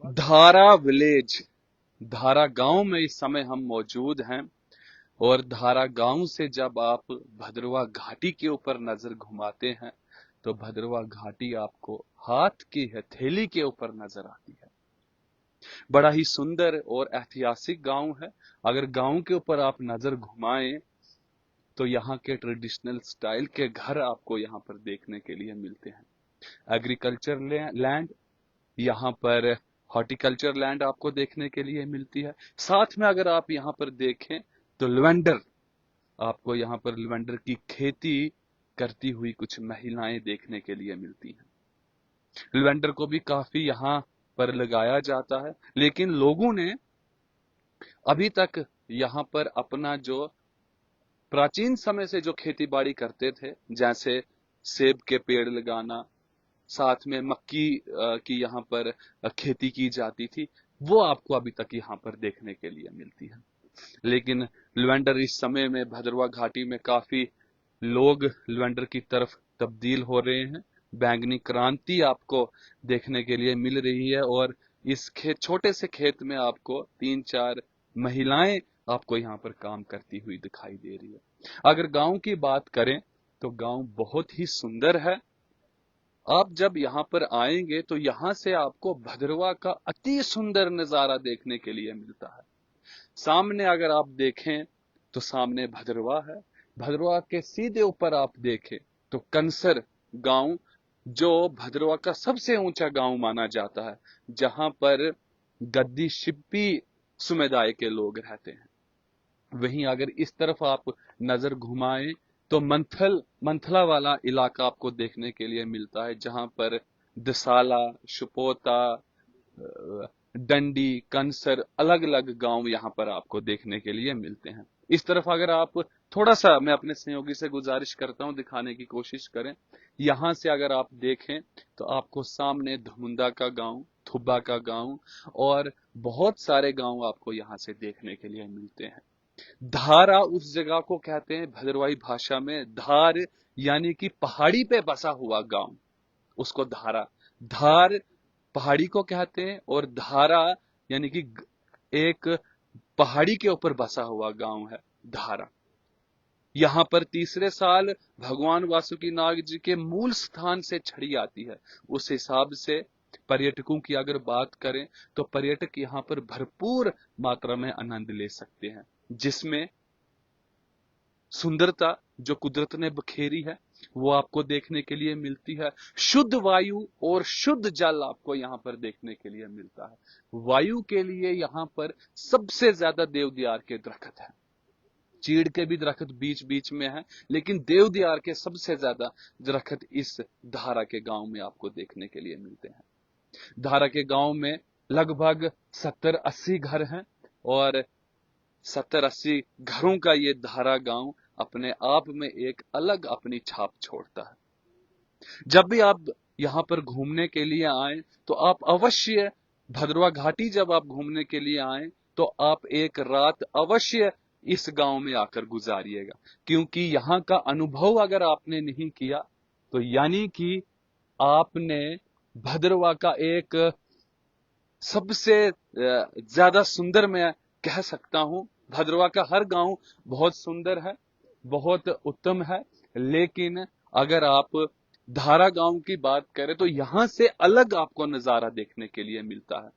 धारा विलेज, धारा गांव में इस समय हम मौजूद हैं। और धारा गांव से जब आप भद्रवा घाटी के ऊपर नजर घुमाते हैं तो भद्रवा घाटी आपको हाथ की हथेली के ऊपर नजर आती है। बड़ा ही सुंदर और ऐतिहासिक गांव है। अगर गांव के ऊपर आप नजर घुमाएं तो यहाँ के ट्रेडिशनल स्टाइल के घर आपको यहाँ पर देखने के लिए मिलते हैं। एग्रीकल्चर लैंड, यहाँ पर हॉर्टिकल्चर लैंड आपको देखने के लिए मिलती है। साथ में अगर आप यहाँ पर देखें तो लेवेंडर, आपको यहाँ पर लेवेंडर की खेती करती हुई कुछ महिलाएं देखने के लिए मिलती हैं। लेवेंडर को भी काफी यहाँ पर लगाया जाता है, लेकिन लोगों ने अभी तक यहाँ पर अपना जो प्राचीन समय से जो खेती बाड़ी करते थे, जैसे सेब के पेड़ लगाना, साथ में मक्की की यहाँ पर खेती की जाती थी, वो आपको अभी तक यहाँ पर देखने के लिए मिलती है। लेकिन लेवेंडर इस समय में भद्रवा घाटी में काफी लोग लेवेंडर की तरफ तब्दील हो रहे हैं। बैंगनी क्रांति आपको देखने के लिए मिल रही है और इस छोटे से खेत में आपको 3-4 महिलाएं आपको यहाँ पर काम करती हुई दिखाई दे रही है। अगर गांव की बात करें तो गांव बहुत ही सुंदर है। आप जब यहाँ पर आएंगे तो यहाँ से आपको भद्रवा का अति सुंदर नजारा देखने के लिए मिलता है। सामने अगर आप देखें तो सामने भद्रवा है। भद्रवा के सीधे ऊपर आप देखें तो कंसर गांव, जो भद्रवा का सबसे ऊंचा गांव माना जाता है, जहां पर गद्दी शिप्पी समुदाय के लोग रहते हैं। वहीं अगर इस तरफ आप नजर घुमाएं तो मंथला वाला इलाका आपको देखने के लिए मिलता है, जहां पर दसाला, शुपोता, डंडी, कंसर, अलग अलग गांव यहां पर आपको देखने के लिए मिलते हैं। इस तरफ अगर आप थोड़ा सा, मैं अपने सहयोगी से गुजारिश करता हूं, दिखाने की कोशिश करें। यहां से अगर आप देखें तो आपको सामने धमुंदा का गांव, थुब्बा का गांव और बहुत सारे गांव आपको यहां से देखने के लिए मिलते हैं। धारा उस जगह को कहते हैं भद्रवाही भाषा में, धार यानी कि पहाड़ी पे बसा हुआ गांव, उसको धार पहाड़ी को कहते हैं, और धारा यानी कि एक पहाड़ी के ऊपर बसा हुआ गांव है धारा। यहां पर तीसरे साल भगवान वासुकी नाग जी के मूल स्थान से छड़ी आती है। उस हिसाब से पर्यटकों की अगर बात करें तो पर्यटक यहां पर भरपूर मात्रा में आनंद ले सकते हैं, जिसमें सुंदरता जो कुदरत ने बखेरी है वो आपको देखने के लिए मिलती है। शुद्ध वायु और शुद्ध जल आपको यहाँ पर देखने के लिए मिलता है। वायु के लिए यहाँ पर सबसे ज्यादा देवदार के दरख्त है। चीड़ के भी दरख्त बीच बीच में है, लेकिन देवदार के सबसे ज्यादा दरख्त इस धारा के गांव में आपको देखने के लिए मिलते हैं। धारा के गांव में लगभग 70-80 घर हैं और 70-80 घरों का ये धारा गांव अपने आप में एक अलग अपनी छाप छोड़ता है। जब भी आप यहाँ पर घूमने के लिए आए तो आप अवश्य भद्रवा घाटी, जब आप घूमने के लिए आए तो आप एक रात अवश्य इस गांव में आकर गुजारिएगा, क्योंकि यहाँ का अनुभव अगर आपने नहीं किया तो यानी कि आपने भद्रवा का एक सबसे ज्यादा सुंदर, मैं कह सकता हूं, भद्रवा का हर गांव बहुत सुंदर है, बहुत उत्तम है, लेकिन अगर आप धारा गांव की बात करें तो यहां से अलग आपको नजारा देखने के लिए मिलता है,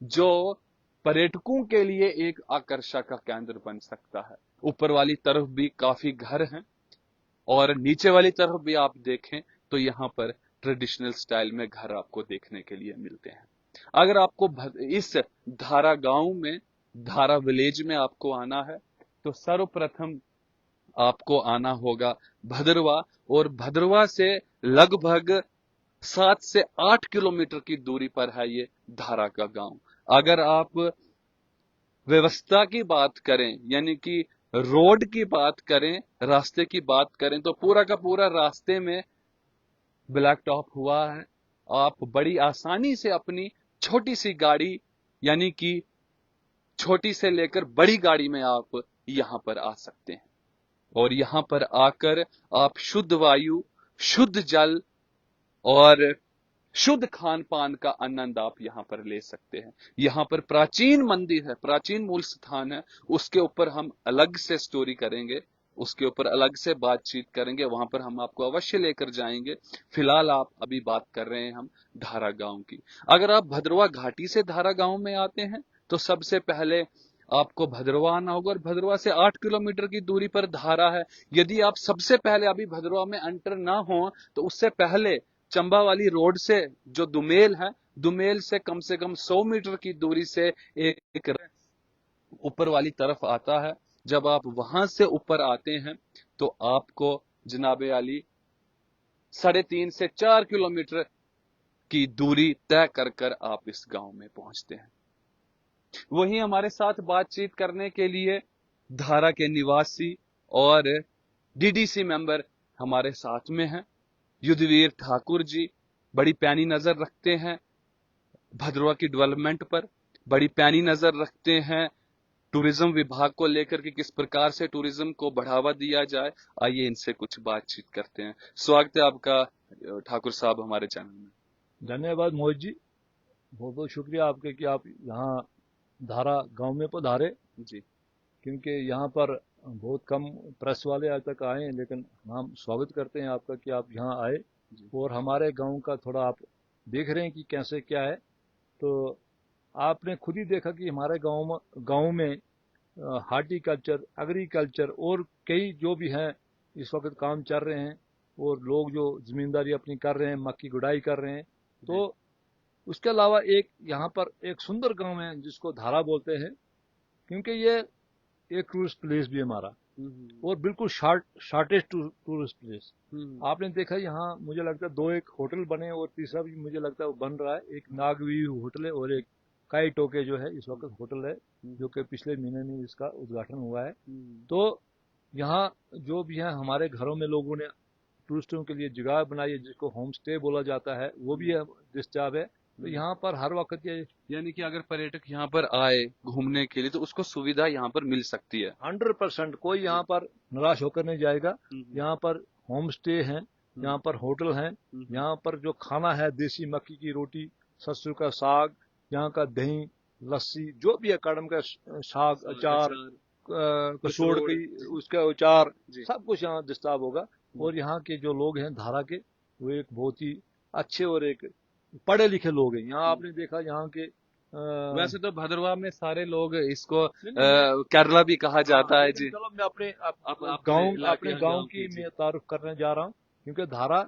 जो पर्यटकों के लिए एक आकर्षण का केंद्र बन सकता है। ऊपर वाली तरफ भी काफी घर हैं और नीचे वाली तरफ भी आप देखें तो यहाँ पर ट्रेडिशनल स्टाइल में घर आपको देखने के लिए मिलते हैं। अगर आपको इस धारा गांव में, धारा विलेज में आपको आना है तो सर्वप्रथम आपको आना होगा भद्रवा, और भद्रवा से लगभग 7 से 8 किलोमीटर की दूरी पर है ये धारा का गांव। अगर आप व्यवस्था की बात करें, यानी कि रोड की बात करें, रास्ते की बात करें, तो पूरा का पूरा रास्ते में ब्लैक टॉप हुआ है। आप बड़ी आसानी से अपनी छोटी सी गाड़ी, यानी कि छोटी से लेकर बड़ी गाड़ी में आप यहां पर आ सकते हैं और यहां पर आकर आप शुद्ध वायु, शुद्ध जल और शुद्ध खान पान का आनंद आप यहाँ पर ले सकते हैं। यहाँ पर प्राचीन मंदिर है, प्राचीन मूल स्थान है, उसके ऊपर हम अलग से स्टोरी करेंगे, उसके ऊपर अलग से बातचीत करेंगे, वहां पर हम आपको अवश्य लेकर जाएंगे। फिलहाल आप अभी बात कर रहे हैं हम धारा गांव की। अगर आप भद्रवा घाटी से धारा गांव में आते हैं तो सबसे पहले आपको भद्रवा आना होगा, और भद्रवा से 8 किलोमीटर की दूरी पर धारा है। यदि आप सबसे पहले अभी भद्रवा में एंटर ना हो तो उससे पहले चंबा वाली रोड से जो दुमेल है, दुमेल से कम 100 मीटर की दूरी से एक ऊपर वाली तरफ आता है। जब आप वहां से ऊपर आते हैं तो आपको जनाबे अली 3.5 से 4 किलोमीटर की दूरी तय कर कर आप इस गांव में पहुंचते हैं। वहीं हमारे साथ बातचीत करने के लिए धारा के निवासी और डीडीसी मेंबर हमारे साथ में हैं। युद्धवीर ठाकुर जी बड़ी पैनी नजर रखते हैं भद्रवा की डेवलपमेंट पर, बड़ी पैनी नजर रखते हैं टूरिज्म विभाग को लेकर कि किस प्रकार से टूरिज्म को बढ़ावा दिया जाए। आइए इनसे कुछ बातचीत करते हैं। स्वागत है आपका ठाकुर साहब हमारे चैनल में। धन्यवाद मोहित जी, बहुत बहुत शुक्रिया आपके कि आप यहाँ धारा गांव में पधारे जी, क्योंकि यहाँ पर बहुत कम प्रेस वाले आज तक आए हैं, लेकिन हम स्वागत करते हैं आपका कि आप यहाँ आए और हमारे गांव का थोड़ा आप देख रहे हैं कि कैसे क्या है। तो आपने खुद ही देखा कि हमारे गांव में हार्टिकल्चर, एग्रीकल्चर और कई जो भी हैं इस वक्त काम चल रहे हैं, और लोग जो जमींदारी अपनी कर रहे हैं, मक्की गुड़ाई कर रहे हैं। तो उसके अलावा एक यहाँ पर एक सुंदर गांव है जिसको धारा बोलते हैं, क्योंकि ये एक टूरिस्ट प्लेस भी है हमारा, और बिल्कुल शॉर्टेस्ट टूरिस्ट प्लेस। आपने देखा यहाँ मुझे लगता है 2 एक होटल बने, और तीसरा भी मुझे लगता है वो बन रहा है। एक नागवी होटल है और एक काई टोके जो है इस वक्त होटल है, जो कि पिछले महीने में इसका उद्घाटन हुआ है। तो यहाँ जो भी है हमारे घरों में लोगों ने टूरिस्टों के लिए जगह बनाई है जिसको होम स्टे बोला जाता है, वो भी है दस्तयाब है। तो यहाँ पर हर वक्त ये यानी कि अगर पर्यटक यहाँ पर आए घूमने के लिए तो उसको सुविधा यहाँ पर मिल सकती है 100%। कोई यहाँ पर निराश होकर नहीं जाएगा। यहाँ पर होम स्टे है, यहाँ पर होटल है, यहाँ पर जो खाना है देसी मक्की की रोटी, सरसों का साग, यहाँ का दही, लस्सी, जो भी है कड़म का साग, अचार, कसोड़ की उसका अचार, सब कुछ यहाँ दस्ताब होगा। और यहाँ के जो लोग हैं धारा के, वो एक बहुत ही अच्छे और एक पढ़े लिखे लोग हैं। यहाँ आपने देखा यहाँ के वैसे तो भद्रवा में सारे लोग इसको केरला भी कहा जाता है जी। चलो मैं अपने गांव की मैं तारुफ करने जा रहा हूँ, क्योंकि धारा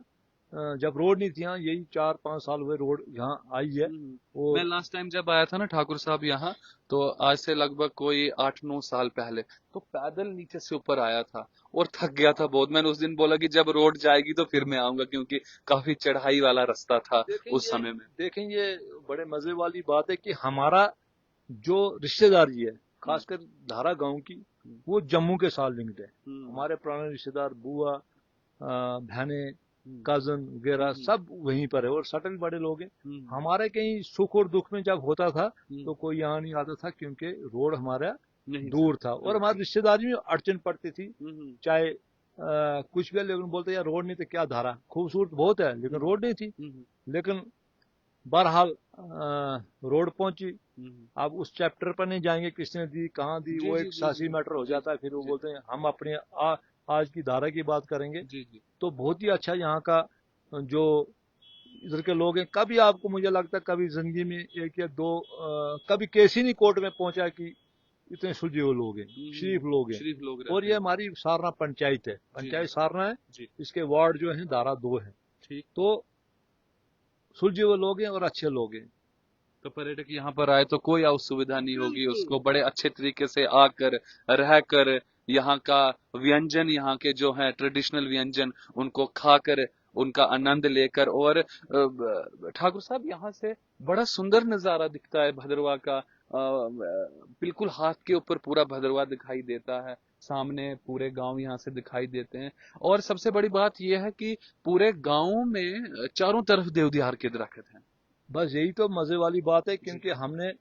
जब रोड नहीं थी यहाँ, यही 4-5 साल हुए रोड यहाँ आई है। मैं लास्ट टाइम जब आया था ना ठाकुर साहब यहाँ, तो आज से लगभग कोई 8-9 साल पहले, तो पैदल नीचे से ऊपर आया था और थक गया था बहुत। मैंने उस दिन बोला कि जब रोड जाएगी तो फिर मैं आऊंगा, क्योंकि काफी चढ़ाई वाला रास्ता था उस समय में। देखें ये बड़े मजे वाली बात है कि हमारा जो रिश्तेदारी है खासकर धारा गांव की, वो जम्मू के साथ लिंक्ड है। हमारे पुराने रिश्तेदार, बुआ, बहने, कजन वगैरह सब वहीं पर है, और सटल बड़े लोग हैं। हमारे कहीं सुख और दुख में जब होता था तो कोई यहाँ नहीं आता था, क्योंकि रोड हमारा दूर था और हमारी रिश्तेदारी में अड़चन पड़ती थी। चाहे कुछ भी, लेकिन बोलते यार रोड नहीं तो क्या धारा खूबसूरत बहुत है, लेकिन रोड नहीं थी। लेकिन बहरहाल रोड पहुंची। अब उस चैप्टर पर नहीं जाएंगे किसने दी कहाँ दी, वो एक सासी मैटर हो जाता है। फिर वो बोलते हैं हम अपने आज की धारा की बात करेंगे। तो बहुत ही अच्छा यहाँ का जो इधर के लोग हैं। कभी आपको मुझे लगता है कभी जिंदगी में 1 या 2 कभी केस ही नहीं कोर्ट में पहुंचा कि इतने सुलझे हुए लोग हैं, शरीफ लोग हैं। और ये हमारी सारना पंचायत है, पंचायत सारना है, इसके वार्ड जो है धारा 2 है। तो सुलझे हुए लोग हैं और अच्छे लोग हैं। तो पर्यटक यहाँ पर आए तो कोई असुविधा नहीं होगी, उसको बड़े अच्छे तरीके से आकर रहकर यहाँ का व्यंजन, यहाँ के जो है ट्रेडिशनल व्यंजन, उनको खाकर उनका आनंद लेकर। और ठाकुर साहब यहाँ से बड़ा सुंदर नजारा दिखता है भद्रवा का। बिल्कुल हाथ के ऊपर पूरा भद्रवा दिखाई देता है, सामने पूरे गांव यहाँ से दिखाई देते हैं। और सबसे बड़ी बात यह है कि पूरे गांव में चारों तरफ देवदार के दरख्त हैं। बस यही तो मजे वाली बात है, क्योंकि हमने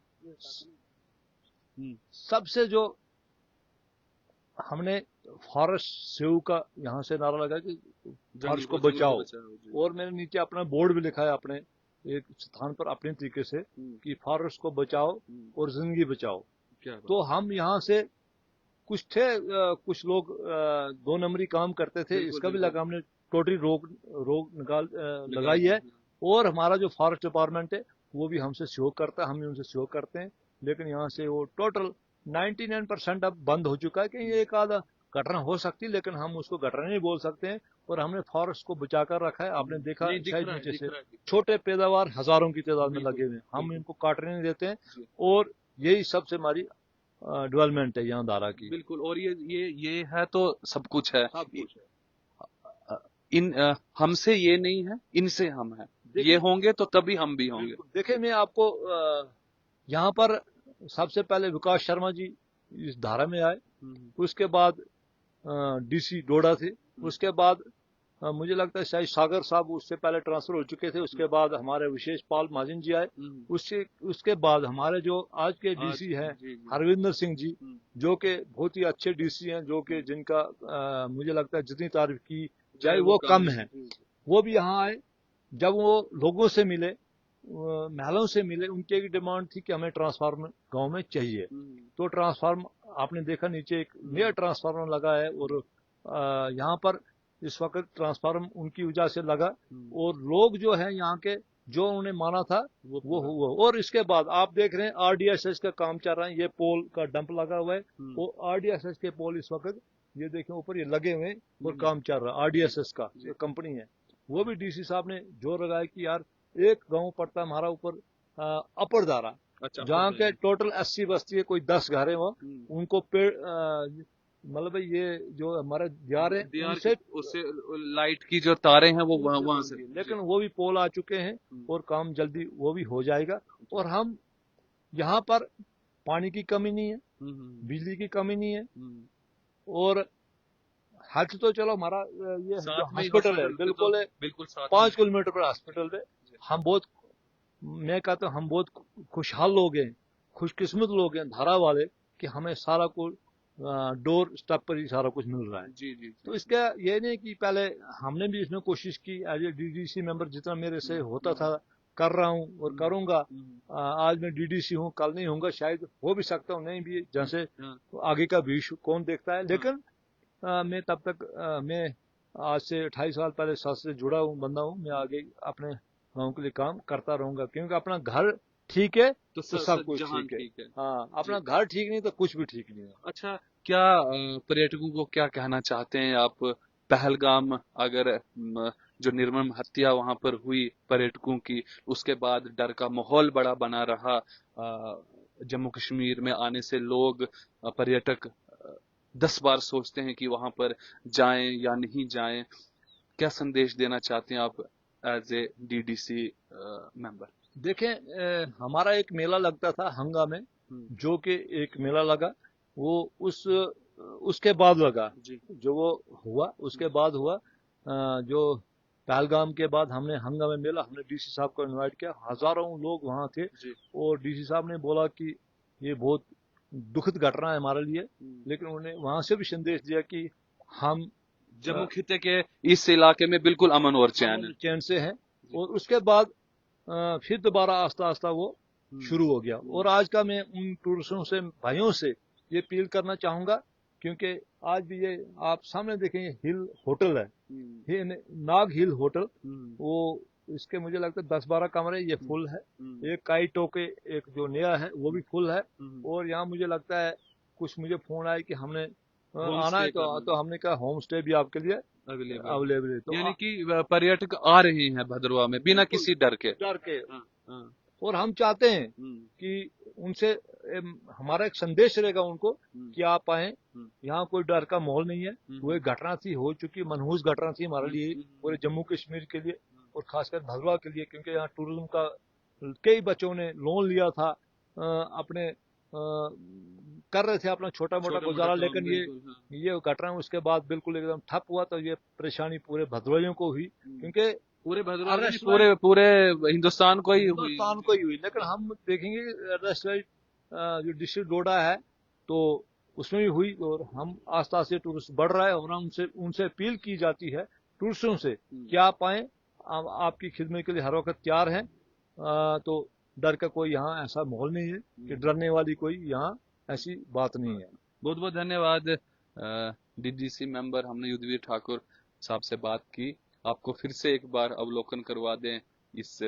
सबसे जो हमने फॉरेस्ट सेव का यहाँ से नारा लगा कि फॉरेस्ट को बचाओ। और मैंने नीचे अपना बोर्ड भी लिखा है अपने एक स्थान पर अपने तरीके से कि फॉरेस्ट को बचाओ और जिंदगी बचाओ। क्या तो हम यहाँ से कुछ थे, कुछ लोग 2 नंबरी काम करते थे, इसका भी लगा हमने टोटली रोक लगाई है। और हमारा जो फॉरेस्ट डिपार्टमेंट है वो भी हमसे सहयोग करता है, हम भी उनसे सहयोग करते हैं। लेकिन यहाँ से वो टोटल 99% अब बंद हो चुका है। कि एक आधा घटना हो सकती है, लेकिन हम उसको घटना नहीं बोल सकते हैं। और हमने फॉरेस्ट को बचा कर रखा है। आपने देखा शायद नीचे से छोटे पैदावार हजारों की तादाद में लगे हुए हैं, हम इनको काटने नहीं देते हैं। और यही सबसे हमारी डेवलपमेंट है यहाँ दारा की। बिल्कुल। और ये है तो सब कुछ है। सब कुछ है। इन हमसे ये नहीं है, इनसे हम हैं। ये होंगे तो तभी हम भी होंगे। देखिए, मैं आपको यहाँ पर सबसे पहले विकास शर्मा जी इस धारा में आए, उसके बाद डीसी डोडा थे, उसके बाद मुझे लगता है शायद सागर साहब उससे पहले ट्रांसफर हो चुके थे, उसके बाद हमारे विशेष पाल महाजन जी आए, उसके बाद हमारे जो आज के डीसी हैं हरविंदर सिंह जी, जो कि बहुत ही अच्छे डीसी हैं, जो कि जिनका मुझे लगता है जितनी तारीफ की चाहे वो कम है। वो भी यहाँ आए। जब वो लोगों से मिले, महलों से मिले, उनकी एक डिमांड थी कि हमें ट्रांसफार्मर गांव में चाहिए। तो ट्रांसफार्मर आपने देखा नीचे एक नया ट्रांसफार्मर लगा है। और यहाँ पर इस वक्त ट्रांसफार्मर उनकी वजह से लगा। और लोग जो है यहाँ के, जो उन्हें माना था वो हुआ। और इसके बाद आप देख रहे हैं RDSS का काम चल रहा है, ये पोल का डंप लगा हुआ है। वो RDSS के पोल इस वक्त ये देखें ऊपर ये लगे हुए हैं और काम चल रहा है। RDSS का ये कंपनी है, वो भी डीसी साहब ने जोर लगाया कि यार एक गांव पड़ता है हमारा ऊपर अपर दारा, जहाँ के टोटल 80 बस्ती है, कोई 10 घर है वो, उनको पेड़ मतलब ये जो हमारे दियार है उससे लाइट की जो तारे हैं वो वहां से, लेकिन वो भी पोल आ चुके हैं और काम जल्दी वो भी हो जाएगा। और हम यहाँ पर पानी की कमी नहीं है, बिजली की कमी नहीं है। और हेल्थ तो चलो हमारा ये हॉस्पिटल है, बिल्कुल 5 किलोमीटर पर हॉस्पिटल है। हम बहुत, मैं कहता हूँ हम बहुत खुशहाल लोग हैं, खुशकिस्मत लोग हैं धारा वाले, कि हमें सारा कुछ डोर स्टेप पर ही सारा कुछ मिल रहा है। जी। तो इसका ये नहीं कि पहले हमने भी इसमें कोशिश की एज ए DDC मेंबर, जितना मेरे से होता था कर रहा हूँ और करूंगा। आज मैं DDC हूँ, कल नहीं होऊंगा, शायद हो भी सकता हूँ नहीं भी, जैसे आगे का भविष्य कौन देखता है। लेकिन मैं तब तक मैं आज से 28 साल पहले साथ से जुड़ा हूँ बंदा हूँ। मैं आगे अपने गांव के लिए काम करता रहूंगा, क्योंकि अपना घर ठीक है तो सब कुछ ठीक है। हाँ, अपना घर ठीक नहीं तो कुछ भी ठीक नहीं है। अच्छा, क्या पर्यटकों को क्या कहना चाहते हैं आप? पहलगाम अगर जो निर्मम हत्या वहां पर हुई पर्यटकों की, उसके बाद डर का माहौल बड़ा बना रहा, जम्मू कश्मीर में आने से लोग पर्यटक 10 बार सोचते हैं कि वहां पर जाएं या नहीं जाएं। क्या संदेश देना चाहते हैं आप एज ए DDC मेंबर? देखें, हमारा एक मेला लगता था हंगा में, जो कि एक मेला लगा, वो उसके बाद लगा, जो वो हुआ उसके बाद हुआ। जो पहलगाम के बाद हमने हंगा में मेला, हमने DC साहब को इनवाइट किया, हजारों लोग वहां थे। और DC साहब ने बोला कि ये बहुत दुखद घटना है हमारे लिए, लेकिन उन्होंने वहां से भी संदेश दिया कि हम जम्मू खिते के इस इलाके में बिल्कुल अमन और चैन से हैं। और उसके बाद फिर दोबारा आस्ता आस्ता वो शुरू हो गया। और आज का मैं उन टूरिस्टों से, भाइयों से ये अपील करना चाहूंगा, क्योंकि आज भी ये आप सामने देखें, ये हिल होटल है, ये नाग हिल होटल, वो इसके मुझे लगता है 10-12 कमरे ये फुल है। एक काइटो के एक जो नया है वो भी फुल है। और यहाँ मुझे लगता है कुछ मुझे फोन आया कि हमने आना है, तो हमने कहा होम स्टे भी आपके लिए अवेलेबल है। तो यानी कि पर्यटक आ रहे हैं भद्रवाह में बिना किसी डर के। और हम चाहते हैं कि उनसे हमारा एक संदेश रहेगा उनको कि आप आए, यहाँ कोई डर का माहौल नहीं है। वो एक घटना थी, हो चुकी मनहूस घटना थी हमारे लिए, पूरे जम्मू कश्मीर के लिए और खासकर भद्रवाह के लिए, क्योंकि यहाँ टूरिज्म का कई बच्चों ने लोन लिया था, अपने कर रहे थे अपना छोटा मोटा गुजारा, लेकिन ये घटना उसके बाद बिल्कुल एकदम ठप हुआ। तो ये परेशानी पूरे भद्रवाहियों को हुई, क्योंकि पूरे हिंदुस्तान को ही हुई। लेकिन हम देखेंगे अरेस्ट जो डिस्ट्रिक्ट डोडा है तो उसमें भी हुई। और हम आस्ता आस्ता टूरिस्ट बढ़ रहा है, और उनसे अपील की जाती है टूरिस्टों से कि आप आए, आपकी खिदमत के लिए हर वक्त तैयार हैं। तो डर का कोई यहाँ ऐसा माहौल नहीं है कि डरने वाली कोई यहाँ ऐसी बात नहीं है। बहुत बहुत धन्यवाद डीडीसी मेंबर, हमने युद्धवीर ठाकुर साहब से बात की। आपको फिर से एक बार अवलोकन करवा दें इस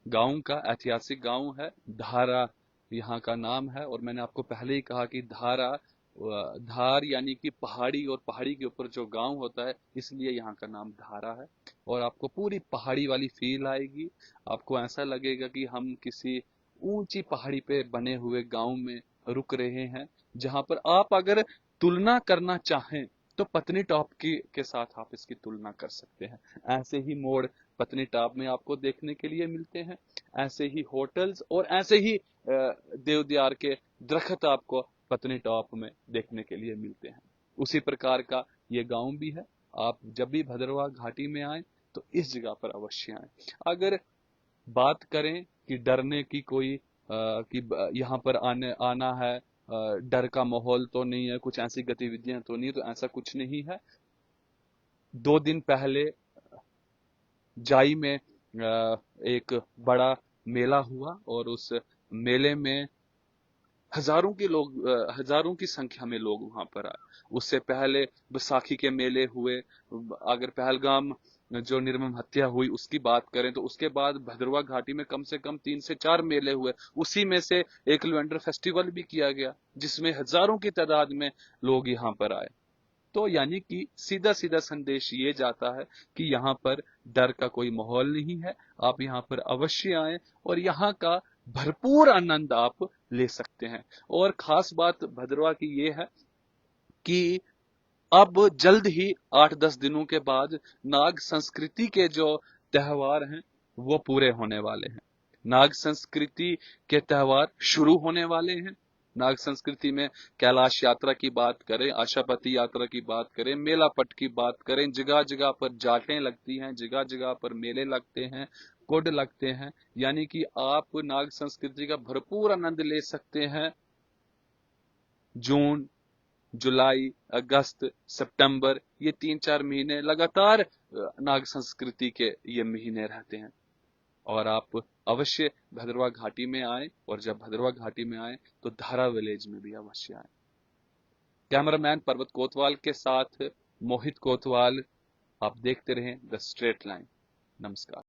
गांव का। ऐतिहासिक गांव है, धारा यहाँ का नाम है। और मैंने आपको पहले ही कहा कि धार यानी कि पहाड़ी, और पहाड़ी के ऊपर जो गांव होता है इसलिए यहाँ का नाम धारा है। और आपको पूरी पहाड़ी वाली फील आएगी, आपको ऐसा लगेगा कि हम किसी ऊंची पहाड़ी पे बने हुए गांव में रुक रहे हैं, जहां पर आप अगर तुलना करना चाहें तो पत्नीटॉप के साथ आप इसकी तुलना कर सकते हैं। ऐसे ही मोड़ पत्नीटॉप में आपको देखने के लिए मिलते हैं, ऐसे ही होटल्स और ऐसे ही देवदार के दरख्त आपको पत्नीटॉप में देखने के लिए मिलते हैं। उसी प्रकार का ये गांव भी है। आप जब भी भद्रवाह घाटी में आए तो इस जगह पर अवश्य आए। अगर बात करें कि डरने की कोई कि यहाँ पर आना है, डर का माहौल तो नहीं है, कुछ ऐसी गतिविधियां तो नहीं, तो ऐसा कुछ नहीं है। 2 दिन पहले जाई में एक बड़ा मेला हुआ और उस मेले में हजारों की संख्या में लोग वहां पर आए। उससे पहले बैसाखी के मेले हुए। अगर पहलगाम जो निर्मम हत्या हुई उसकी बात करें तो उसके बाद भद्रवाह घाटी में कम से कम 3 से 4 मेले हुए। उसी में से एक लवेंडर फेस्टिवल भी किया गया जिसमें हजारों की तादाद में लोग यहाँ पर आए। तो यानी कि सीधा सीधा संदेश ये जाता है कि यहाँ पर डर का कोई माहौल नहीं है। आप यहाँ पर अवश्य आए और यहाँ का भरपूर आनंद आप ले सकते हैं। और खास बात भद्रवाह की ये है कि अब जल्द ही 8-10 दिनों के बाद नाग संस्कृति के जो त्योहार हैं वो पूरे होने वाले हैं। नाग संस्कृति के त्योहार शुरू होने वाले हैं। नाग संस्कृति में कैलाश यात्रा की बात करें, आशापति यात्रा की बात करें, मेला पट की बात करें, जगह जगह पर जाटें लगती हैं, जगह जगह पर मेले लगते हैं, कुड लगते हैं। यानी कि आप नाग संस्कृति का भरपूर आनंद ले सकते हैं। जून, जुलाई, अगस्त, सितंबर, ये 3-4 महीने लगातार नाग संस्कृति के ये महीने रहते हैं। और आप अवश्य भद्रवाह घाटी में आए, और जब भद्रवाह घाटी में आए तो धारा विलेज में भी अवश्य आए। कैमरामैन पर्वत कोतवाल के साथ मोहित कोतवाल। आप देखते रहें द स्ट्रेट लाइन। नमस्कार।